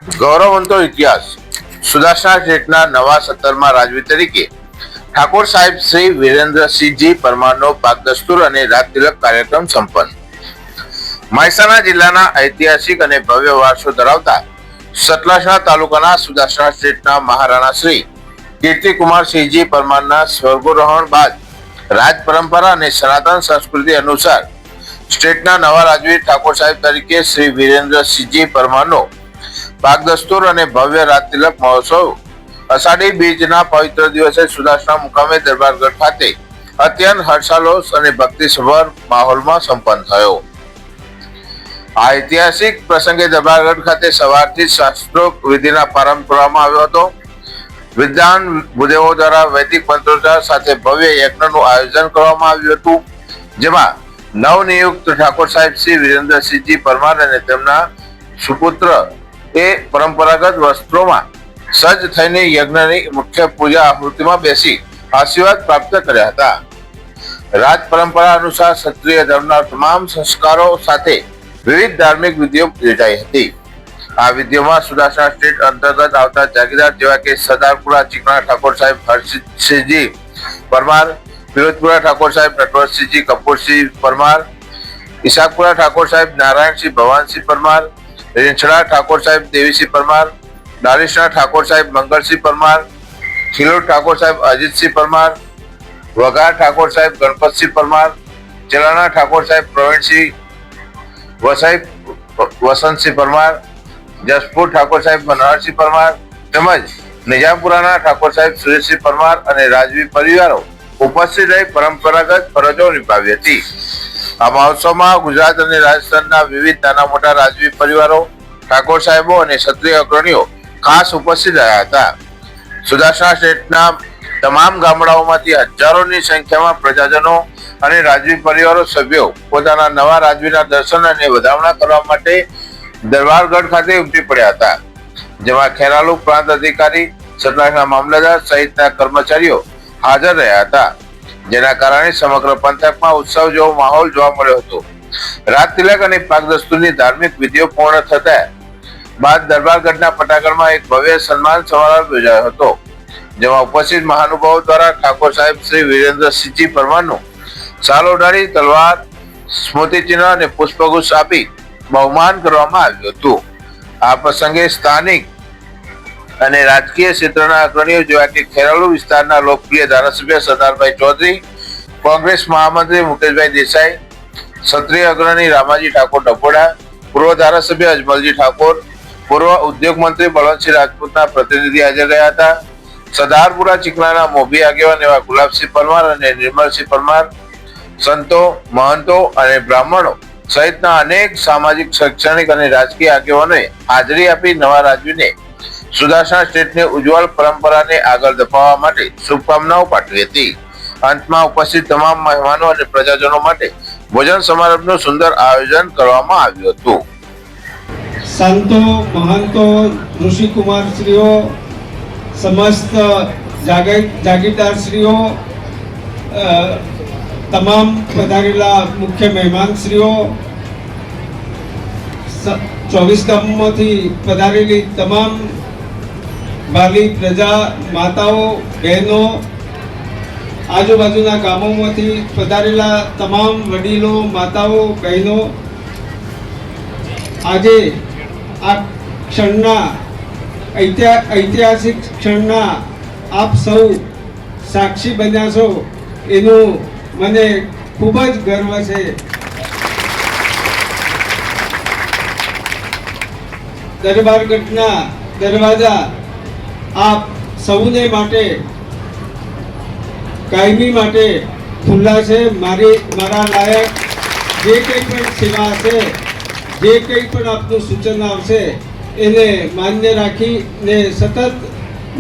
ગૌરવવંતો ઇતિહાસ સુદર્શન સ્ટેટના નવા સત્તરમાં રાજવી તરીકે ઠાકોર સાહેબ શ્રી વિરેન્દ્રસિંહજી પરમારનો પાકદસ્તુર અને રાજતિલક કાર્યક્રમ સંપન્ન। મહેસાણા જિલ્લાના ઐતિહાસિક અને ભવ્ય વારસો ધરાવતા સતલાસણા તાલુકાના સુદર્શન સ્ટેટના મહારાણા શ્રી કીર્તિકુમારસિંહજી પરમારના સ્વર્ગોરોહણ બાદ રાજ પરંપરા અને સનાતન સંસ્કૃતિ અનુસાર સ્ટેટના નવા રાજવી ઠાકોર સાહેબ તરીકે શ્રી વિરેન્દ્રસિંહજી પરમારનો પાકદસ્તુર અને ભવ્ય રાજતિલક મહોત્સવ અષાઢી બીજના પવિત્ર દિવસે સુદર્શન મુકામે દરબારગઢ ખાતે અત્યંત હર્ષોલ્લાસ અને ભક્તિસભર માહોલમાં સંપન્ન થયો। આ ઐતિહાસિક પ્રસંગે દરબારગઢ ખાતે સવારથી શાસ્ત્રોક્ત વિધિના પ્રારંભ કરવામાં આવ્યો હતો। વિદ્વાન ભૂદેવો દ્વારા વૈદિક મંત્રોચ્ચાર સાથે ભવ્ય યજ્ઞનું આયોજન કરવામાં આવ્યું હતું, જેમાં નવનિયુક્ત ઠાકોર સાહેબ શ્રી વિરેન્દ્રસિંહજી પરમાર અને તેમના સુપુત્ર એ પરંપરાગત વસ્ત્રોમાં સજ્જ થઈને યજ્ઞની મુખ્ય પૂજા આહુતિમાં બેસી આશીર્વાદ પ્રાપ્ત કર્યા હતા। રાજ પરંપરા અનુસાર ક્ષત્રિય ધર્મના તમામ સંસ્કારો સાથે વિવિધ ધાર્મિક વિધિઓ યોજાઈ હતી। આ વિધિઓમાં સુદર્શન સ્ટેટ અંતર્ગત આવતા જાગીરદાર જેવા કે સરદારપુરા ચીકણા ઠાકોર સાહેબ હર્ષિતસિંહજી પરમાર, ફિરોજપુરા ઠાકોર સાહેબ નટવરસિંહજી કપૂરસિંહ પરમાર, ઈશાકપુરા ઠાકોર સાહેબ નારાયણસિંહ ભવાનસિંહ પરમાર, રીંછણા ઠાકોર સાહેબ દેવીસિંહ પરમાર, ડાલીસણા ઠાકોર સાહેબ મંગળસિંહ પરમાર, ખીલોડ ઠાકોર સાહેબ અજીતસિંહ પરમાર, વઘાર ઠાકોર સાહેબ ગણપતસિંહ પરમાર, ચલાણા ઠાકોર સાહેબ પ્રવીણસિંહ વસાઈ વસંતસિંહ પરમાર, જસપુર ઠાકોર સાહેબ મનહરસિંહ પરમાર તેમજ નિજામપુરાના ઠાકોર સાહેબ સુરેશસિંહ પરમાર અને રાજવી પરિવારો ઉપસ્થિત રહી પરંપરાગત ફરજો નિભાવી હતી। આ મહોત્સવમાં ગુજરાત અને રાજસ્થાનના વિવિધ નાના મોટા રાજવી પરિવારો, ઠાકોર સાહેબો અને ક્ષત્રિય અગ્રણીઓ ખાસ ઉપસ્થિત રહ્યા હતા। સુદર્શન સ્ટેટના તમામ ગામડાઓમાંથી હજારોની સંખ્યામાં પ્રજાજનો અને રાજવી પરિવારો સભ્યો પોતાના નવા રાજવીના દર્શન અને વધામણા કરવા માટે દરબારગઢ ખાતે ઉમટી પડ્યા હતા, જેમાં ખેરાલુ પ્રાંત અધિકારી, સતલાસણા મામલતદાર સહિતના કર્મચારીઓ હાજર રહ્યા હતા, જેના કારણે સમગ્ર પંથકમાં ઉત્સવ જેવો માહોલ જોવા મળ્યો હતો। રાજતિલક અને પાકદસ્તુરની ધાર્મિક વિધિઓ પૂર્ણ થતા બાદ દરબારગઢના પટાંગણમાં એક ભવ્ય સન્માન સમારોહ યોજાયો હતો, જેમાં ઉપસ્થિત મહાનુભાવો દ્વારા ઠાકોર સાહેબ શ્રી વિરેન્દ્રસિંહજી પરમારનું શાલ ઓઢાડી તલવાર, સ્મૃતિચિહ્ન અને પુષ્પગુચ્છ આપી બહુમાન કરવામાં આવ્યું હતું। આ પ્રસંગે સ્થાનિક અને રાજકીય ક્ષેત્રના અગ્રણીઓ જેવા કે ખેરાલુ વિસ્તારના લોકપ્રિય ધારાસભ્ય સરદારભાઈ ચૌધરી, કોંગ્રેસ મહામંત્રી મુકેશભાઈ દેસાઈ, ક્ષત્રિય અગ્રણી રામાજી ઠાકોર ડભોડા, પૂર્વ ધારાસભ્ય અજમલજી ઠાકોર, પૂર્વ ઉદ્યોગ મંત્રી બળવંતસિંહ રાજપૂતના પ્રતિનિધિ હાજર રહ્યા હતા। સરદારપુરા ચીકણાના મોભી આગેવાન એવા ગુલાબસિંહ પરમાર અને નિર્મલસિંહ પરમાર, સંતો, મહંતો અને બ્રાહ્મણો સહિતના અનેક સામાજિક, શૈક્ષણિક અને રાજકીય આગેવાનોએ હાજરી આપી નવા રાજવીને સુદર્શન સ્ટેટની ઉજ્જવળ પરંપરાને આગળ ધપાવવા માટે શુભકામનાઓ પાઠવી હતી। અંતમાં ઉપસ્થિત તમામ મહેમાનો અને પ્રજાજનો માટે ભોજન સમારંભનું સુંદર આયોજન કરવામાં આવ્યું હતું। સંતો, મહંતો, ઋષિકુમારશ્રીઓ, સમસ્ત જાગીરદારશ્રીઓ, તમામ પધારેલા મુખ્ય મહેમાનશ્રીઓ, 24 ગામોમાંથી પધારેલી તમામ વાલી પ્રજા, માતાઓ, બહેનો, આજુબાજુના ગામોમાંથી પધારેલા તમામ વડીલો, માતાઓ, બહેનો, આજે આ ક્ષણના ઐતિહાસિક ક્ષણના આપ સૌ સાક્ષી બન્યા છો, એનું મને ખૂબ જ ગર્વ છે। દરબારગઢના દરવાજા આપ સૌને માટે કાયમી માટે ખુલ્લા છે। મારા લાયક જે કંઈ પણ સેવા હશે, જે કંઈ પણ આપનું સૂચન આવશે એને માન્ય રાખીને સતત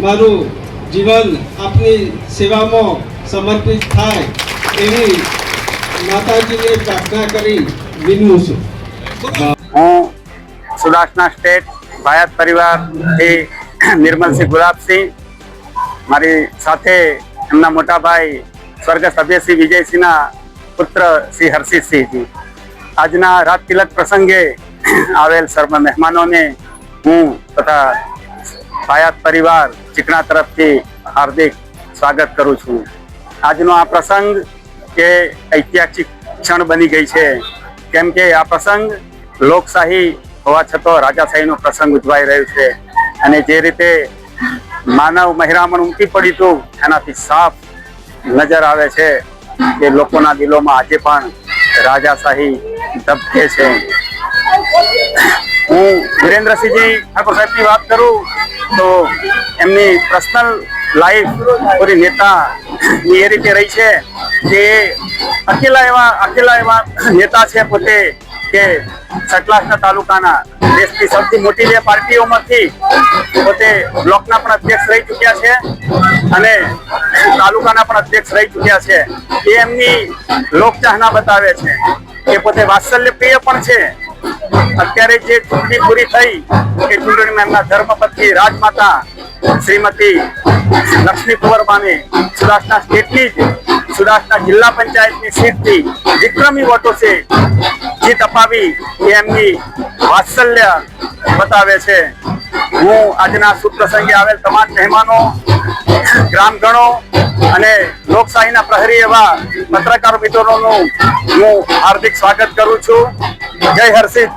મારું જીવન આપની સેવામાં સમર્પિત થાય એવી માતાજીને પ્રાર્થના કરી વિનવું છું। હું સુદર્શન સ્ટેટ ભાયાત પરિવારથી નિર્મલસિંહ ગુલાબસિંહ, મારી સાથે એમના મોટા ભાઈ સ્વર્ગસ્થ અભયસિંહ વિજયસિંહના પુત્ર શ્રી હર્ષિતસિંહજી। આજના રાજ તિલક પ્રસંગે આવેલ સર્વ મહેમાનોને હું તથા ભાયાત પરિવાર ચીકણા તરફથી હાર્દિક સ્વાગત કરું છું. આજનો આ પ્રસંગ એ ઐતિહાસિક ક્ષણ બની ગઈ છે, કેમ કે આ પ્રસંગ લોકશાહી હોવા છતાં રાજાશાહીનો પ્રસંગ ઉજવાઈ રહ્યો છે. અને જે રીતે માનવ મહેરામણ ઉમટી પડ્યું હતું એનાથી સાફ નજર આવે છે કે લોકોના દિલોમાં આજે પણ રાજાશાહી ધબકે છે. હું વિરેન્દ્રસિંહજી ઠાકોર સાહેબની વાત કરું તો એમની પર્સનલ લાઈફ પૂરી નેતા એ રીતે રહી છે કે અકેલા એવા નેતા છે પોતે કે સતલાસના તાલુકાના દેશની સૌથી મોટી બે પાર્ટીઓમાંથી પોતે બ્લોકના પણ અધ્યક્ષ રહી ચૂક્યા છે અને તાલુકાના પણ અધ્યક્ષ રહી ચૂક્યા છે. એ એમની લોકચાહના બતાવે છે. એ પોતે વાત્સલ્ય પ્રિય પણ છે. અત્યારે જે ચૂંટણી પૂરી થઈ એ ચૂંટણીમાં એમના ધર્મપત્ની રાજમાતા શ્રીમતી લક્ષ્મી કુંવરબાને સૌરાષ્ટ્રના સ્ટેટની જ સૌરાષ્ટ્રના જિલ્લા પંચાયતની સીટથી વિક્રમી વોટો છે જીત અપાવી એ એમની વાત્સલ્ય બતાવે છે. હું આજના શુભ પ્રસંગે આવેલ તમામ મહેમાનો, ગ્રામજનો અને લોકશાહીના પ્રહરી એવા પત્રકાર મિત્રોનું હું હાર્દિક સ્વાગત કરું છું. જય હર્ષિત.